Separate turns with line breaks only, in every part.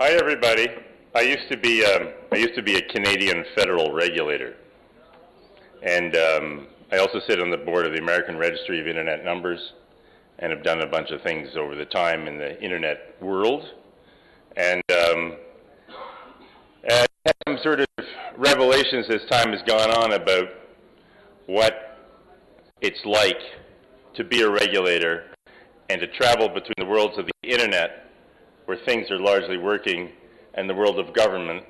Hi, everybody. I used to be a Canadian federal regulator, and I also sit on the board of the American Registry of Internet Numbers, and have done a bunch of things over the time in the internet world, and had some sort of revelations as time has gone on about what it's like to be a regulator and to travel between the worlds of the internet, where things are largely working, and the world of government,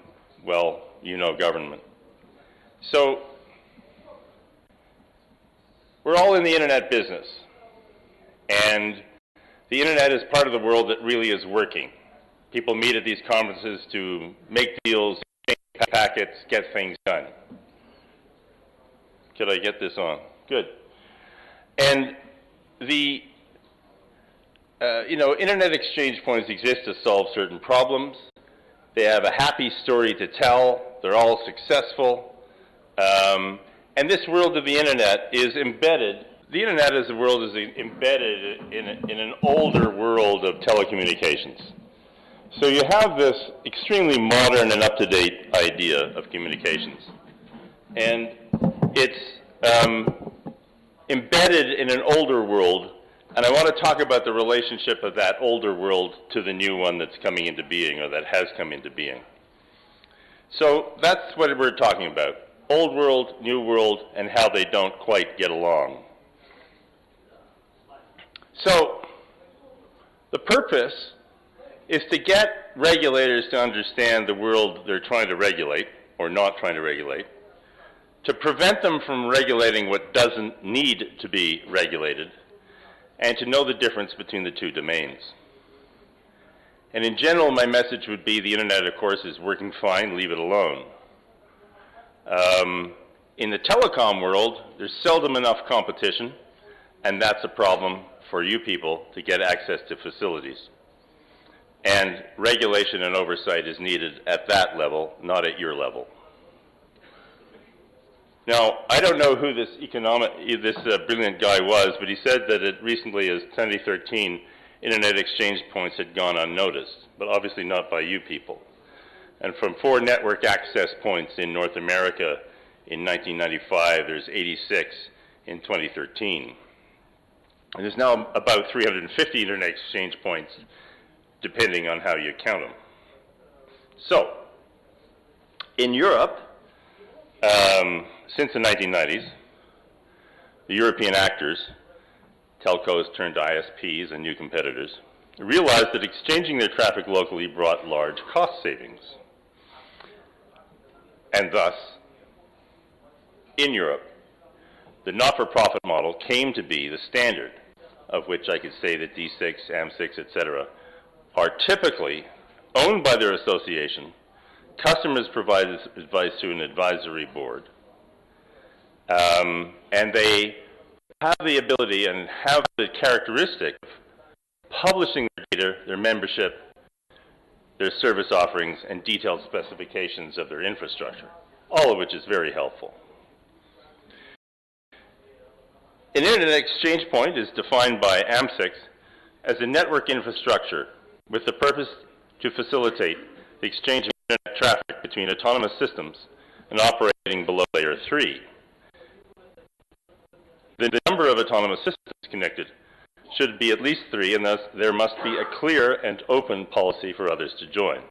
well, you know government. So, we're all in the internet business, and the internet is part of the world that really is working. People meet at these conferences to make deals, exchange packets, get things done. Could I get this on? Good. And the internet exchange points exist to solve certain problems. They have a happy story to tell. They're all successful. And this world of the internet is embedded. The internet as a world is embedded in an older world of telecommunications. So you have this extremely modern and up-to-date idea of communications. And it's embedded in an older world. And I want to talk about the relationship of that older world to the new one that's coming into being, or that has come into being. So that's what we're talking about. Old world, new world, and how they don't quite get along. So the purpose is to get regulators to understand the world they're trying to regulate, or not trying to regulate, to prevent them from regulating what doesn't need to be regulated, and to know the difference between the two domains. And in general, my message would be the internet, of course, is working fine, leave it alone. In the telecom world, there's seldom enough competition, and that's a problem for you people to get access to facilities. And regulation and oversight is needed at that level, not at your level. Now, I don't know who this brilliant guy was, but he said that as recently as 2013, internet exchange points had gone unnoticed, but obviously not by you people. And from 4 network access points in North America in 1995, there's 86 in 2013. And there's now about 350 internet exchange points, depending on how you count them. So, in Europe, since the 1990s, the European actors, telcos turned to ISPs and new competitors, realized that exchanging their traffic locally brought large cost savings. And thus, in Europe, the not-for-profit model came to be the standard, of which I could say that D6, AM6, etc., are typically owned by their association. Customers provide advice to an advisory board, and they have the ability and have the characteristic of publishing their data, their membership, their service offerings, and detailed specifications of their infrastructure, all of which is very helpful. An internet exchange point is defined by AM6 as a network infrastructure with the purpose to facilitate the exchange of internet traffic between autonomous systems and operating below layer 3. The number of autonomous systems connected should be at least 3, and thus there must be a clear and open policy for others to join.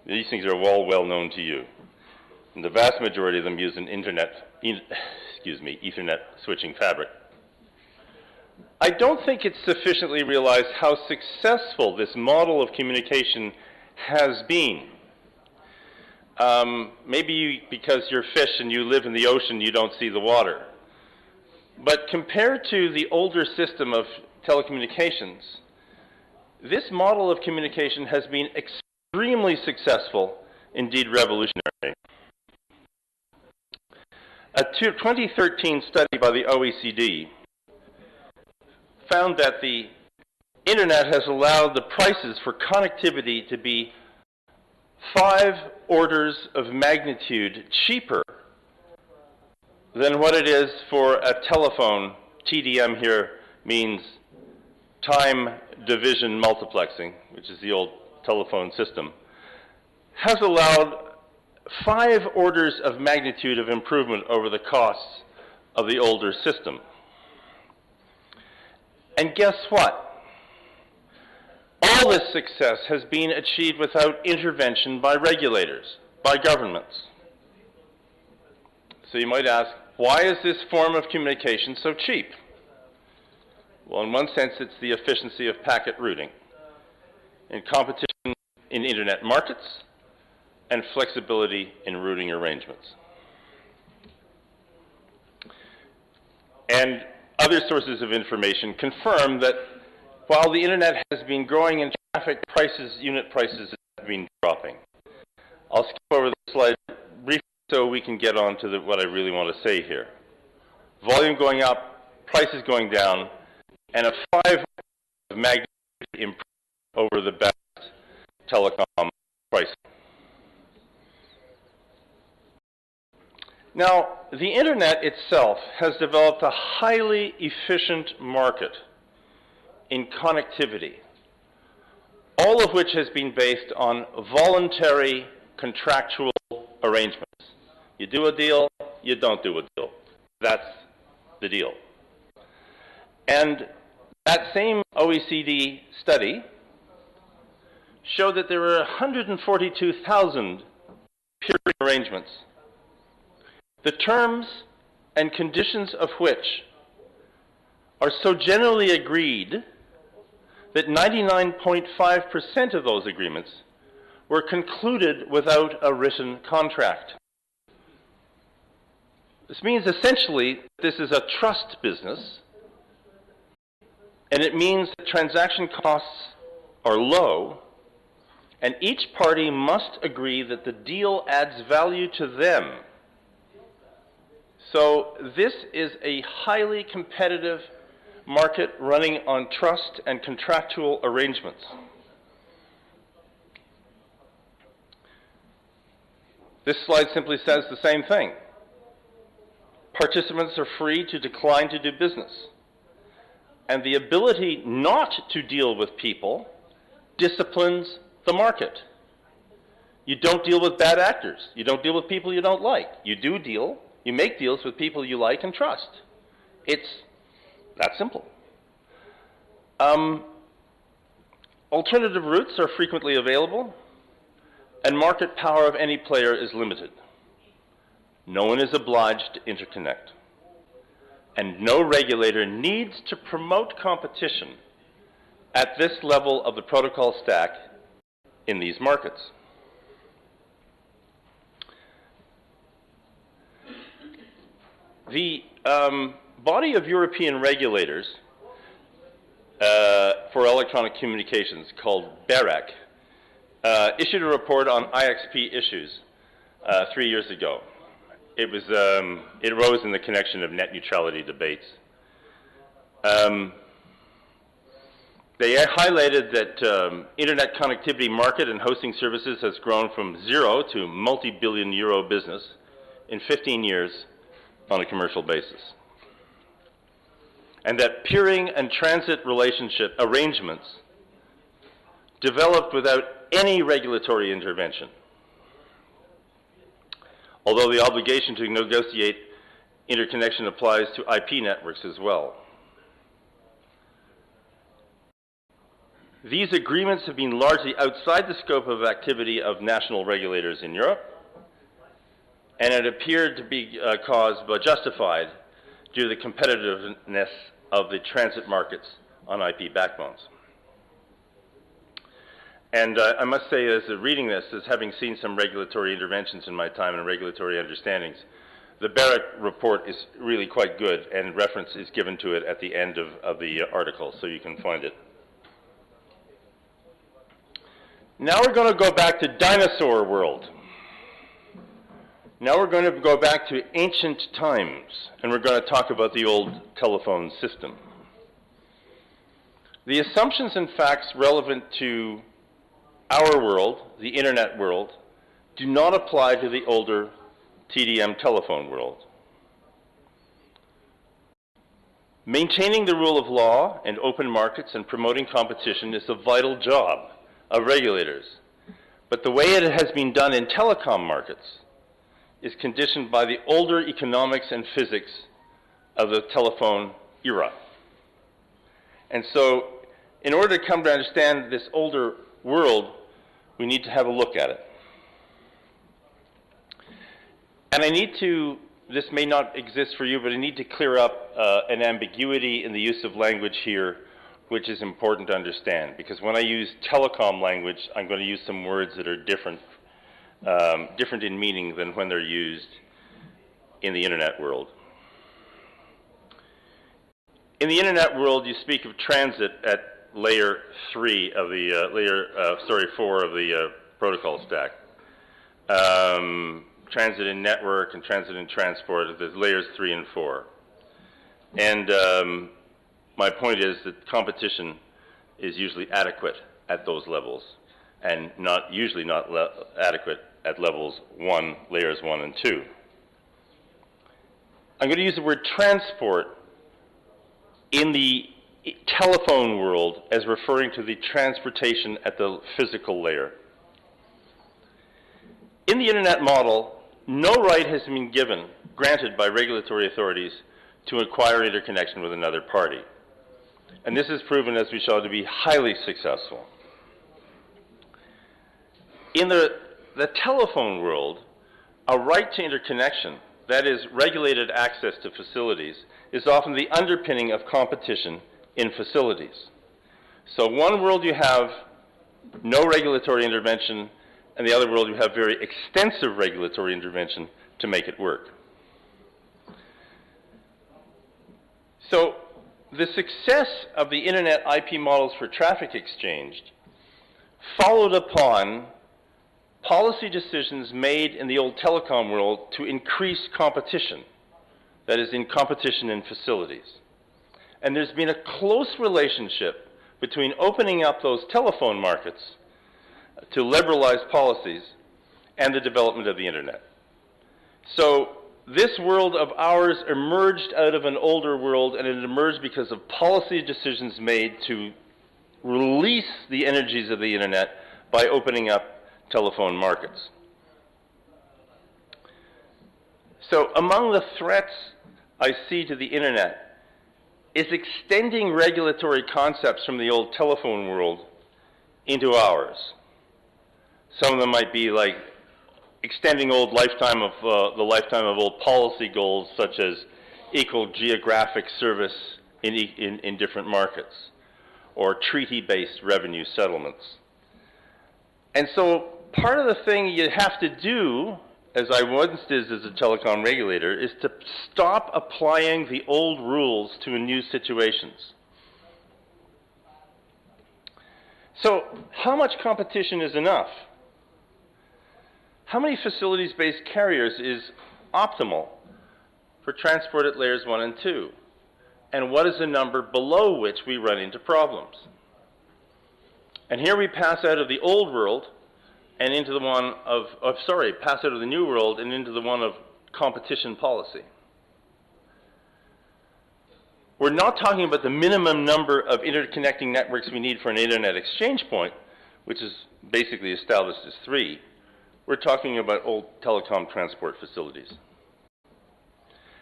These things are all well known to you, and the vast majority of them use an Ethernet switching fabric. I don't think it's sufficiently realized how successful this model of communication has been. Maybe because you're fish and you live in the ocean, you don't see the water. But compared to the older system of telecommunications, this model of communication has been extremely successful, indeed revolutionary. A 2013 study by the OECD found that the internet has allowed the prices for connectivity to be 5 orders of magnitude cheaper than what it is for a telephone. TDM here means time division multiplexing, which is the old telephone system has allowed 5 orders of magnitude of improvement over the costs of the older system. And guess what? All this success has been achieved without intervention by regulators, by governments. So you might ask, why is this form of communication so cheap? Well, in one sense, it's the efficiency of packet routing and competition in internet markets and flexibility in routing arrangements. And other sources of information confirm that while the internet has been growing in traffic, unit prices have been dropping. I'll skip over the slide briefly so we can get on to what I really want to say here. Volume going up, prices going down, and a 5 of magnitude improvement over the best telecom pricing. Now, the internet itself has developed a highly efficient market in connectivity, all of which has been based on voluntary contractual arrangements. You do a deal, you don't do a deal. That's the deal. And that same OECD study showed that there were 142,000 peer arrangements, the terms and conditions of which are so generally agreed that 99.5% of those agreements were concluded without a written contract. This means essentially this is a trust business, and it means that transaction costs are low, and each party must agree that the deal adds value to them. So this is a highly competitive market running on trust and contractual arrangements. This slide simply says the same thing. Participants are free to decline to do business. And the ability not to deal with people disciplines the market. You don't deal with bad actors. You don't deal with people you don't like. You make deals with people you like and trust. It's that simple. Alternative routes are frequently available, and market power of any player is limited. No one is obliged to interconnect. And no regulator needs to promote competition at this level of the protocol stack in these markets. The body of European regulators for electronic communications called Barrack issued a report on IXP issues 3 years ago. It arose in the connection of net neutrality debates. They highlighted that internet connectivity market and hosting services has grown from zero to multi-billion euro business in 15 years on a commercial basis. And that peering and transit relationship arrangements developed without any regulatory intervention, although the obligation to negotiate interconnection applies to IP networks as well. These agreements have been largely outside the scope of activity of national regulators in Europe, and it appeared to be justified due to the competitiveness of the transit markets on IP backbones. And I must say, as reading this, as having seen some regulatory interventions in my time and regulatory understandings, the Barrack report is really quite good, and reference is given to it at the end of the article, so you can find it. Now we're going to go back to dinosaur world. Now we're going to go back to ancient times, and we're going to talk about the old telephone system. The assumptions and facts relevant to our world, the internet world, do not apply to the older TDM telephone world. Maintaining the rule of law and open markets and promoting competition is a vital job of regulators. But the way it has been done in telecom markets is conditioned by the older economics and physics of the telephone era. And so, in order to come to understand this older world, we need to have a look at it. And this may not exist for you, but I need to clear up an ambiguity in the use of language here, which is important to understand. Because when I use telecom language, I'm going to use some words that are different in meaning than when they're used in the internet world. In the internet world, you speak of transit at layer 3 of the 4 of the protocol stack. Transit in network and transit in transport, there's layers 3 and 4. And my point is that competition is usually adequate at those levels, and usually not adequate at layers 1 and 2. I'm going to use the word transport in the telephone world as referring to the transportation at the physical layer. In the internet model, no right has been granted by regulatory authorities to acquire interconnection with another party. And this is proven, as we shall, to be highly successful. In the telephone world, a right to interconnection, that is, regulated access to facilities, is often the underpinning of competition in facilities. So one world you have no regulatory intervention, and the other world you have very extensive regulatory intervention to make it work. So the success of the internet IP models for traffic exchange followed upon policy decisions made in the old telecom world to increase competition, that is, in competition in facilities. And there's been a close relationship between opening up those telephone markets to liberalize policies and the development of the internet. So this world of ours emerged out of an older world, and it emerged because of policy decisions made to release the energies of the internet by opening up telephone markets. So among the threats I see to the internet is extending regulatory concepts from the old telephone world into ours. Some of them might be like extending the lifetime of old policy goals, such as equal geographic service in different markets, or treaty-based revenue settlements. And so part of the thing you have to do, as I once did as a telecom regulator, is to stop applying the old rules to new situations. So how much competition is enough? How many facilities-based carriers is optimal for transport at layers 1 and 2? And what is the number below which we run into problems? And here we pass out of the old world and into the one pass out of the new world and into the one of competition policy. We're not talking about the minimum number of interconnecting networks we need for an internet exchange point, which is basically established as 3. We're talking about old telecom transport facilities.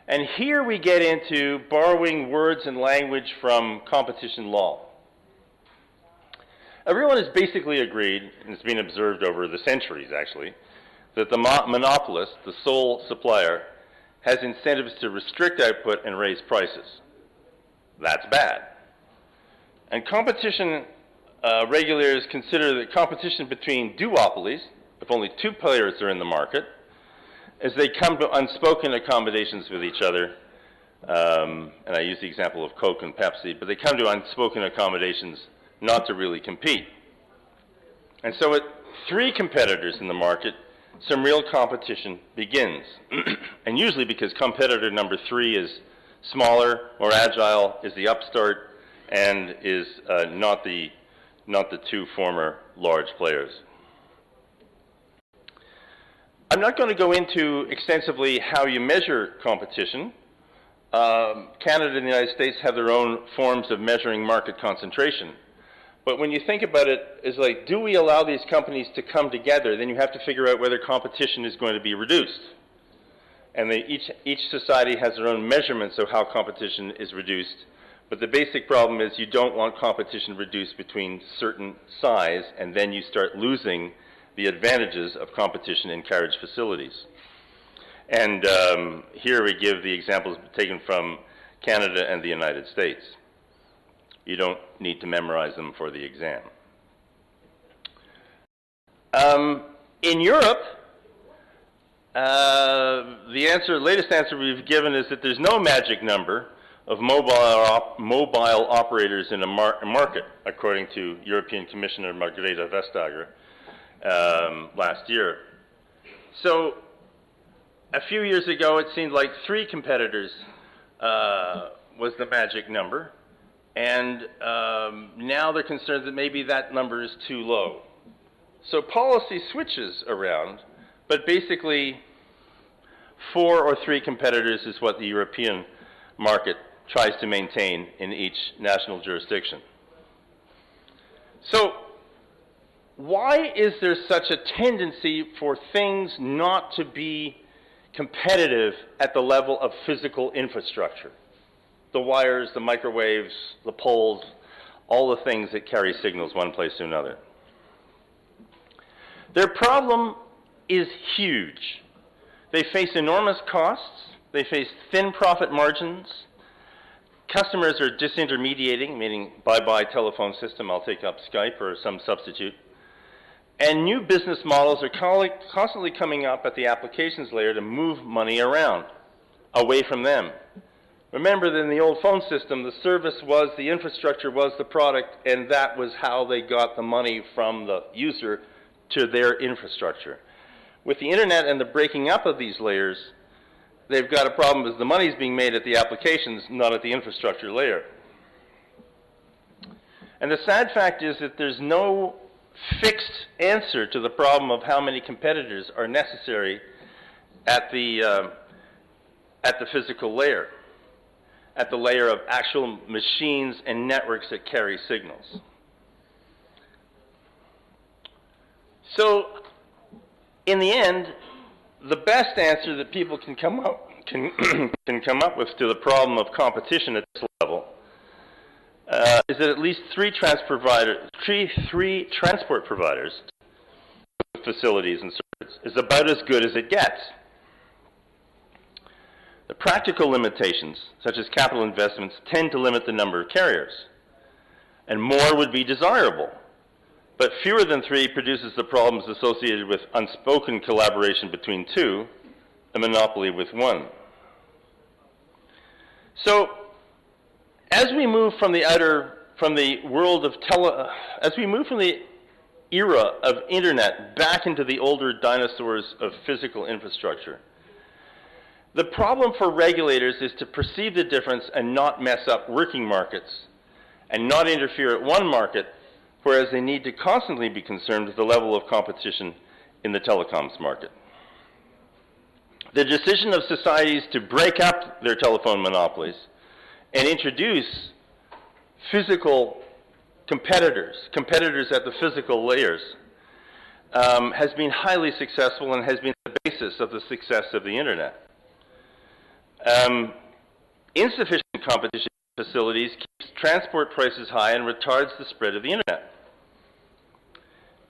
And here we get into borrowing words and language from competition law. Everyone has basically agreed, and it's been observed over the centuries actually, that the monopolist, the sole supplier, has incentives to restrict output and raise prices. That's bad. And competition regulators consider that competition between duopolies, if only 2 players are in the market, as they come to unspoken accommodations with each other, and I use the example of Coke and Pepsi, but they come to unspoken accommodations not to really compete. And so with 3 competitors in the market, some real competition begins. And usually because competitor number 3 is smaller, more agile, is the upstart, and is not the 2 former large players. I'm not going to go into extensively how you measure competition. Canada and the United States have their own forms of measuring market concentration. But when you think about it, it's like, do we allow these companies to come together? Then you have to figure out whether competition is going to be reduced. And each society has their own measurements of how competition is reduced. But the basic problem is you don't want competition reduced between certain size, and then you start losing the advantages of competition in carriage facilities. And here we give the examples taken from Canada and the United States. You don't need to memorize them for the exam. In Europe, the latest answer we've given is that there's no magic number of mobile operators in a market, according to European Commissioner Margrethe Vestager last year. So a few years ago, it seemed like 3 competitors was the magic number, and now they're concerned that maybe that number is too low. So policy switches around, but basically 4 or 3 competitors is what the European market tries to maintain in each national jurisdiction. So why is there such a tendency for things not to be competitive at the level of physical infrastructure? The wires, the microwaves, the poles, all the things that carry signals one place to another. Their problem is huge. They face enormous costs. They face thin profit margins. Customers are disintermediating, meaning bye-bye telephone system, I'll take up Skype or some substitute. And new business models are constantly coming up at the applications layer to move money around, away from them. Remember that in the old phone system, the service was, the infrastructure was the product, and that was how they got the money from the user to their infrastructure. With the internet and the breaking up of these layers, they've got a problem because the money's being made at the applications, not at the infrastructure layer. And the sad fact is that there's no fixed answer to the problem of how many competitors are necessary at the physical layer, at the layer of actual machines and networks that carry signals. So, in the end, the best answer that people can come up with to the problem of competition at this level is that at least three transport providers with facilities and services is about as good as it gets. The practical limitations, such as capital investments, tend to limit the number of carriers, and more would be desirable. But fewer than 3 produces the problems associated with unspoken collaboration between 2, a monopoly with 1. So, as we move from the era of internet back into the older dinosaurs of physical infrastructure, the problem for regulators is to perceive the difference and not mess up working markets and not interfere at one market, whereas they need to constantly be concerned with the level of competition in the telecoms market. The decision of societies to break up their telephone monopolies and introduce physical competitors at the physical layers, has been highly successful and has been the basis of the success of the internet. Insufficient competition in facilities keeps transport prices high and retards the spread of the internet.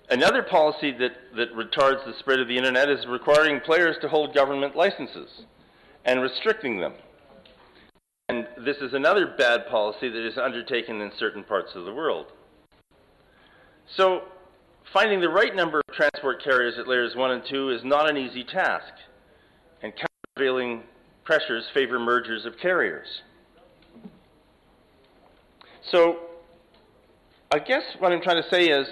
Another policy that retards the spread of the internet is requiring players to hold government licenses and restricting them. And this is another bad policy that is undertaken in certain parts of the world. So, finding the right number of transport carriers at layers 1 and 2 is not an easy task, and countervailing pressures favor mergers of carriers. So, I guess what I'm trying to say is,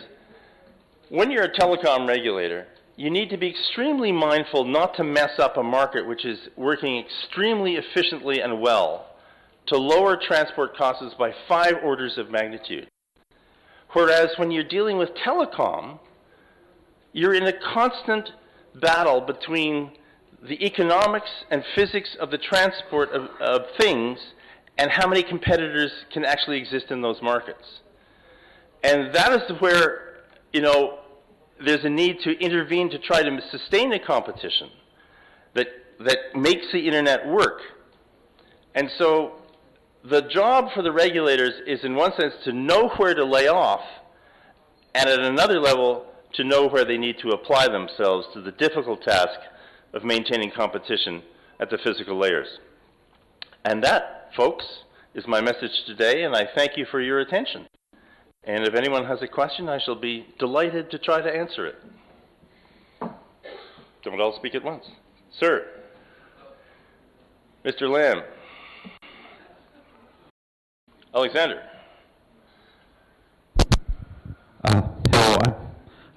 when you're a telecom regulator, you need to be extremely mindful not to mess up a market which is working extremely efficiently and well to lower transport costs by 5 orders of magnitude. Whereas when you're dealing with telecom, you're in a constant battle between the economics and physics of the transport of things and how many competitors can actually exist in those markets. And that is where, there's a need to intervene to try to sustain a competition that makes the internet work. And so the job for the regulators is, in one sense, to know where to lay off, and at another level, to know where they need to apply themselves to the difficult task of maintaining competition at the physical layers. And that, folks, is my message today, and I thank you for your attention. And if anyone has a question, I shall be delighted to try to answer it. Don't all speak at once. Sir. Mr. Lamb. Alexander.
Hello,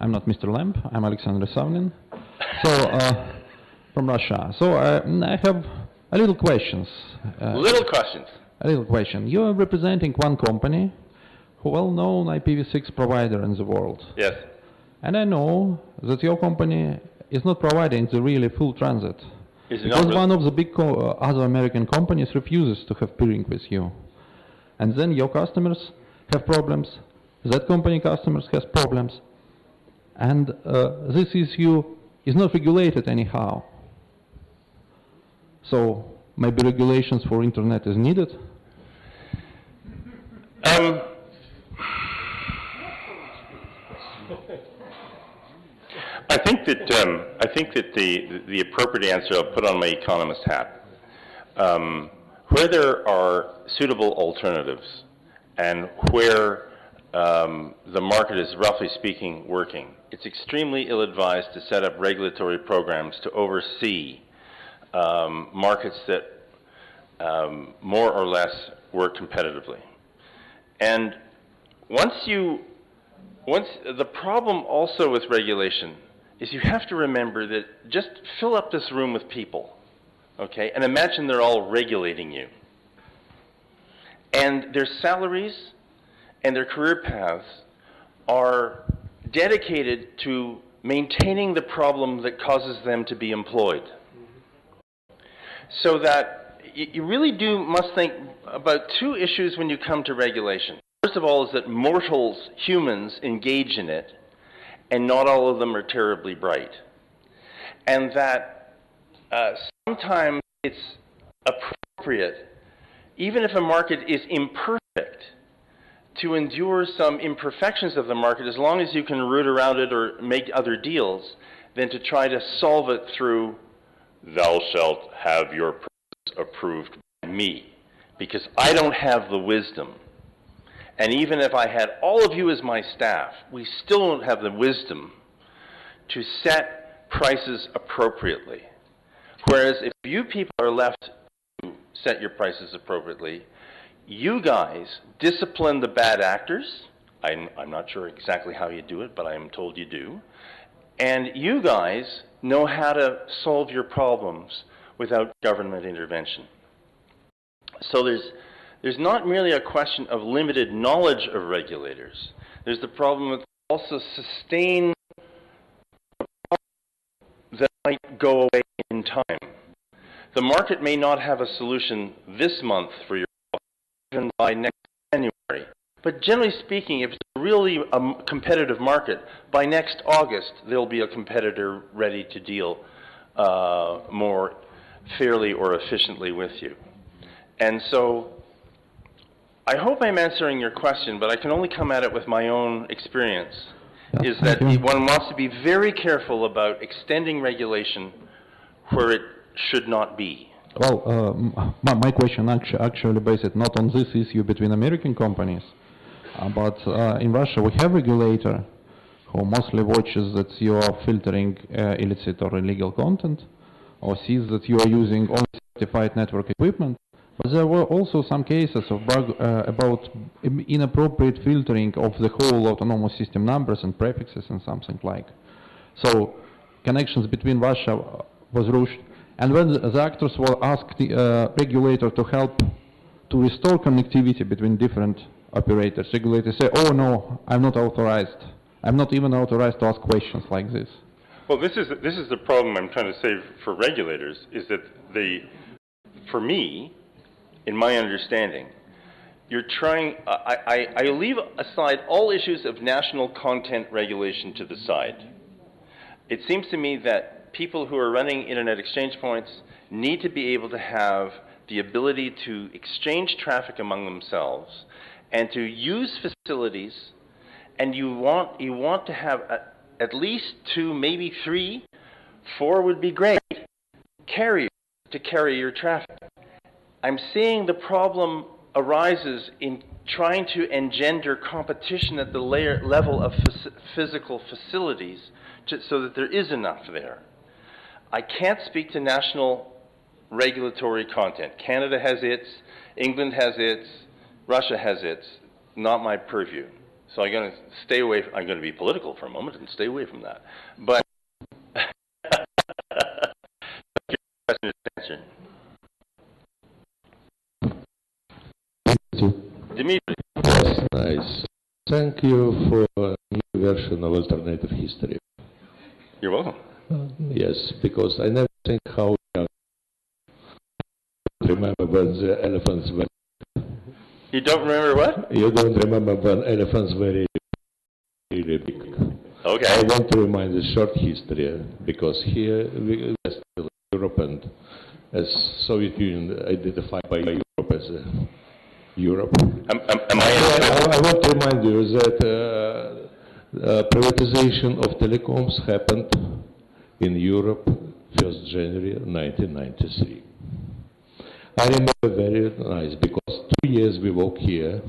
I'm not Mr. Lamb, I'm Alexander Savnin. So, from Russia. So, I have a little questions. A little question. You are representing one company, a well-known IPv6 provider in the world.
Yes.
And I know that your company is not providing the really full transit. Because one of the big other American companies refuses to have peering with you. And then your customers have problems, that company customers has problems, and this issue is not regulated anyhow. So maybe regulations for internet is needed?
I think that the appropriate answer, I'll put on my economist hat. Where there are suitable alternatives and where the market is, roughly speaking, working, it's extremely ill-advised to set up regulatory programs to oversee markets that more or less work competitively. And the problem also with regulation is you have to remember that just fill up this room with people, okay, and imagine they're all regulating you. And their salaries and their career paths are dedicated to maintaining the problem that causes them to be employed. So that you really must think about two issues when you come to regulation. First of all is that mortals, humans, engage in it, and not all of them are terribly bright. And that sometimes it's appropriate, even if a market is imperfect, to endure some imperfections of the market as long as you can root around it or make other deals, than to try to solve it through, thou shalt have your price approved by me, because I don't have the wisdom. And even if I had all of you as my staff, we still don't have the wisdom to set prices appropriately. Whereas if you people are left to set your prices appropriately, you guys discipline the bad actors. I'm not sure exactly how you do it, but I am told you do. And you guys know how to solve your problems without government intervention. So there's not merely a question of limited knowledge of regulators. There's the problem of also sustained that might go away in time. The market may not have a solution this month for your problem, even by next January. But generally speaking, if it's really a competitive market, by next August, there'll be a competitor ready to deal more fairly or efficiently with you. And so I hope I'm answering your question, but I can only come at it with my own experience, is that one wants to be very careful about extending regulation where it should not be.
Well, my question actually based not on this issue between American companies, but in Russia we have regulator who mostly watches that you are filtering illicit or illegal content, or sees that you are using only certified network equipment. But there were also some cases of about inappropriate filtering of the whole autonomous system numbers and prefixes and something like. So connections between Russia was rushed. And when the actors were asked the regulator to help to restore connectivity between different operators, regulators say, oh no, I'm not authorized. I'm not even authorized to ask questions like this.
Well, this is the problem I'm trying to say for regulators, is that for me, in my understanding, you're trying, I leave aside all issues of national content regulation to the side. It seems to me that people who are running internet exchange points need to be able to have the ability to exchange traffic among themselves and to use facilities, and you want to have at least 2, maybe 3, 4 would be great, carriers to carry your traffic. I'm seeing the problem arises in trying to engender competition at the level of physical facilities so that there is enough there. I can't speak to national regulatory content. Canada has its, England has its, Russia has its, not my purview. So I'm going to stay away, I'm going to be political for a moment and stay away from that. But question is answered. Dimitri.
Yes, nice. Thank you for a new version of alternative history.
You're welcome.
Yes, because I never think how young. Remember when the elephants were.
You don't remember what?
You don't remember when elephants were really big.
Okay.
I want to remind the short history because here we are still Europe, and as Soviet Union identified by Europe as Europe. I want to remind you that privatization of telecoms happened in Europe 1st January 1993. I remember very nice because 2 years we worked here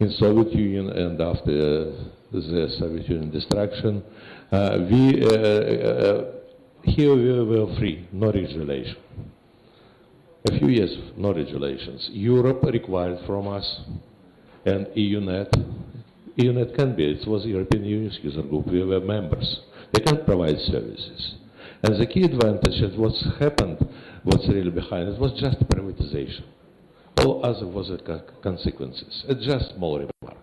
in Soviet Union, and after the Soviet Union destruction, here we were free, no regulation. A few years, no regulations. Europe required from us, and EUNet can be, it was European Union user group, we were members. They can provide services. And the key advantage of what's happened, what's really behind it, was just privatization. All other was the consequences. It's just small remark.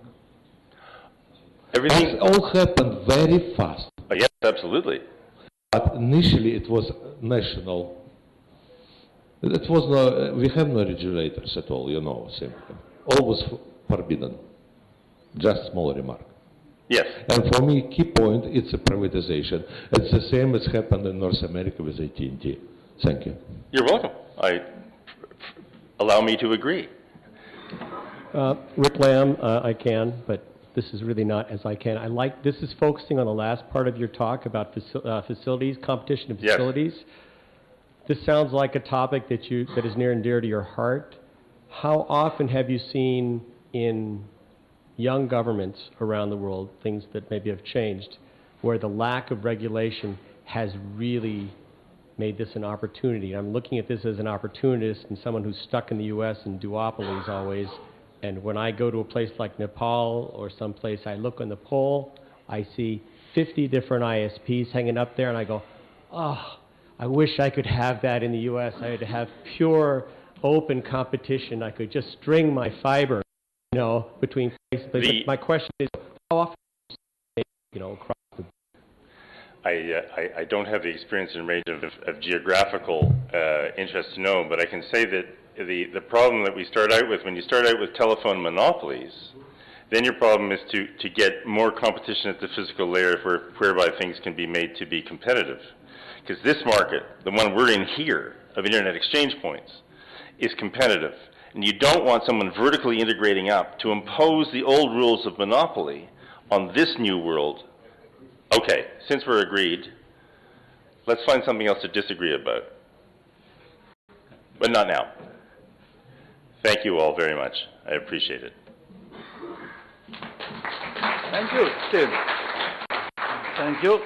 Everything
It all happened very fast.
Yes, absolutely.
But initially it was national. It was no, we have no regulators at all, you know, simply. All was forbidden. Just small remark.
Yes.
And for me, key point, it's a privatization. It's the same as happened in North America with AT&T. Thank you.
You're welcome. Allow me to agree.
Rick Lamb, I can, but this is really not as I can. This is focusing on the last part of your talk about facilities, competition of facilities. Yes. This sounds like a topic that is near and dear to your heart. How often have you seen in young governments around the world things that maybe have changed, where the lack of regulation has really made this an opportunity? I'm looking at this as an opportunist and someone who's stuck in the U.S. in duopolies always. And when I go to a place like Nepal or someplace, I look on the pole, I see 50 different ISPs hanging up there, and I go, oh, I wish I could have that in the U.S. I would have pure, open competition. I could just string my fiber, you know, between places. But my question is, how often, you know, across the
I don't have the experience and range of geographical interest to know, but I can say that the problem that we start out with, when you start out with telephone monopolies, then your problem is to get more competition at the physical layer whereby things can be made to be competitive. Because this market, the one we're in here, of internet exchange points, is competitive. And you don't want someone vertically integrating up to impose the old rules of monopoly on this new world. Okay, since we're agreed, let's find something else to disagree about. But not now. Thank you all very much. I appreciate it.
Thank you, Steve. Thank you.